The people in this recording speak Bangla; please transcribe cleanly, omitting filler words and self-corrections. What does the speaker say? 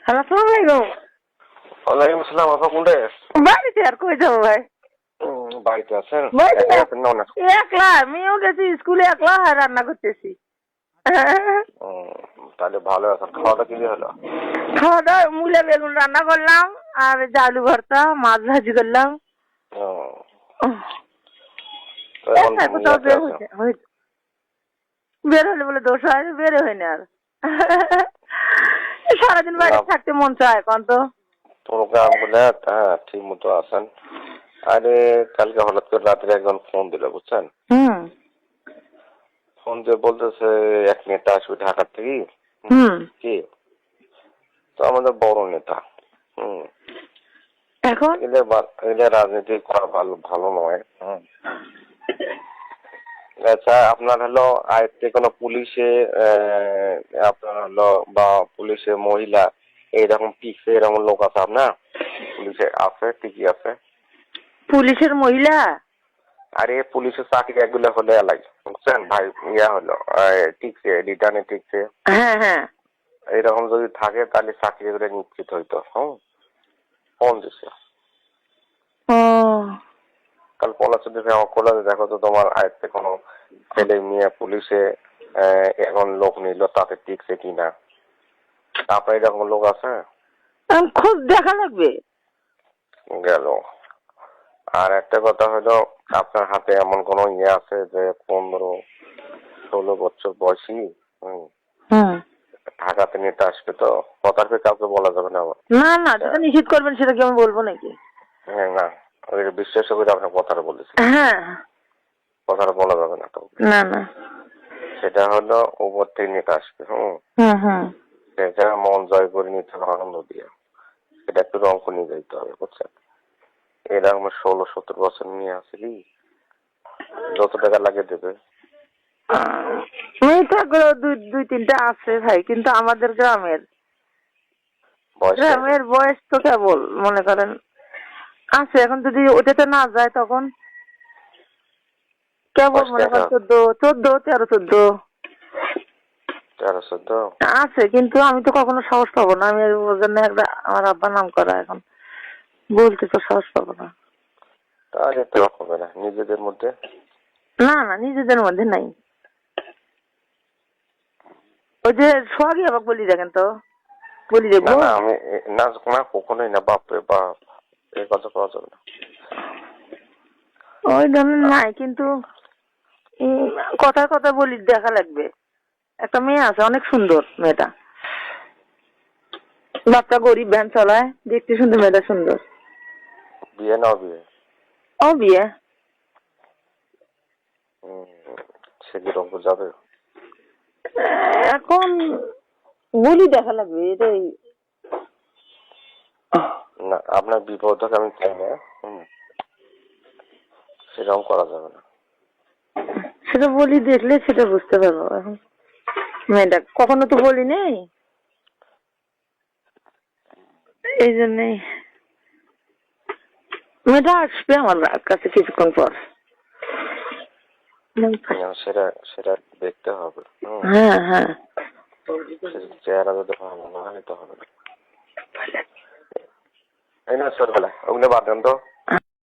হ্যালো, আসসালামু আলাইকুম। ওয়ালাইকুম আসসালাম। আপা কোনটা? বাড়িতে আর কই যাবো ভাই? বাড়িতে আছেন? বাড়িতে একা আছেন না না? একলা, আমিও গেছি স্কুলে, একলা রান্না করতেছি। তাহলে ভালো আছেন। খাওয়া দাওয়া কি দিয়ে হলো? খাওয়া দাওয়া মূলা বেগুন রান্না করলাম, আর আলু ভর্তা, মাছ ভাজি করলাম। ও, তো এখন কোথাও ইয়াতে বের আছেন? হইতে বের হলে বলে দোষ হয়, বের হয়নি আর। সারাদিন না, বাড়িতে থাকতে মন চায় এখন তো। প্রোগ্রাম বলে হ্যাঁ ঠিক মতো আছেন। আরে কালকে হঠাৎ করে রাত্রে একজন ফোন দিল বুঝছেন। হুম ফোন দিয়ে বলতেছে এক নেতা আসবে ঢাকা থেকে। হুম কি? তো আমাদের বড় নেতা। এখন এদের রাজনীতি করা ভালো ভালো নয়। আচ্ছা, আপনার হলো আয়ত্তে কোনো পুলিশে আপনার হলো বা পুলিশে মহিলা এইরকম পিছে এরকম লোক আছে আপনার? পুলিশে আছে, ঠিকই আছে। পুলিশের মহিলা? আরে পুলিশের চাকরি এগুলো হলে লাগে বুঝছেন ভাই, ইয়া হলো ঠিকছে রিটার্নে ঠিকছে। হ্যাঁ হ্যাঁ। এইরকম যদি থাকে তাহলে চাকরি করে নিশ্চিত হইতো। ফোন দিছে ও কাল পলাশে কলেজে, দেখো তো তোমার আয়ত্তে কোনো ছেলে মেয়ে পুলিশে এখন লোক নিল, তাতে টিকছে কিনা। আপনার এরকম লোক আছে? খোঁজ দেখা লাগবে। গেল। আর একটা কথা হলো, আপনার হাতে এমন কোন ইয়ে আছে যে 15-16 বছর বয়সী হুম ঢাকাতে নিতে আসবে? তো কথার কাউকে বলা যাবে না আবার। না না, যেটা নিষেধ করবেন সেটা কি আমি বলবো নাকি? হ্যাঁ না, ওই বিশ্বাস করে আপনার কথাটা বলেছি। হ্যাঁ। কথাটা বলা যাবে না কাউকে। না না। সেটা হলো উপর থেকে নিতে আসবে। হুম হুম। সেটা মন জয় করে নিতে হবে আনন্দ দিয়ে। সেটা একটু অঙ্ক নিয়ে যাইতে হবে বুঝছেন। এরকম 16-17 বছর নিয়ে আসলি যত টাকা লাগে দেবে। মেয়েটাগুলো দুই তিনটা আছে ভাই, কিন্তু আমাদের গ্রামের বয়স তো কেবল মনে করেন আছে। এখন যদি ওটাতে না যায় তখন কেবল মনে করেন 13-14 আছে, কিন্তু আমি তো কখনো সাহস পাবো না। আমি ওর জন্য একটা আমার আব্বা নাম করা, এখন বলতে তো সাহস পাবো না। তাহলে তো হবে না নিজেদের মধ্যে। না না, নিজেদের মধ্যে নাই। ওই যে সোহাগী আবার বলি দেখেন তো, বলি না দেখবো না আমি না না কখনোই না। বাপরে বাপ, এই কথা পাওয়া যাবে না। ওই ধরনের নাই, কিন্তু কথার কথা বলি দেখা লাগবে। একটা মেয়ে আছে, অনেক সুন্দর মেয়েটা, বাচ্চা গরিব, ভ্যান চালায়, দেখতে সুন্দর, মেয়েটা সুন্দর। বিয়ে না বিয়ে? ও বিয়ে। সে কি রঙ যাবে? এখন বলি দেখা লাগবে এটাই। না আপনার বিপদকে আমি চাই না। সেরকম করা যাবে না। সেটা বলি দেখলে সেটা বুঝতে পারবো। এখন মেয়েটা কখনো তো বলি নেই, এই জন্যই। মেয়েটা আসবে আমার কাছে কিছুক্ষণ পর। সেটা সেটা দেখতে হবে। হ্যাঁ হ্যাঁ। চেহারা যদি ভালো না হয় তো হবে না। এই না ছোটবেলায় ওগুলো বাদ দেন তো।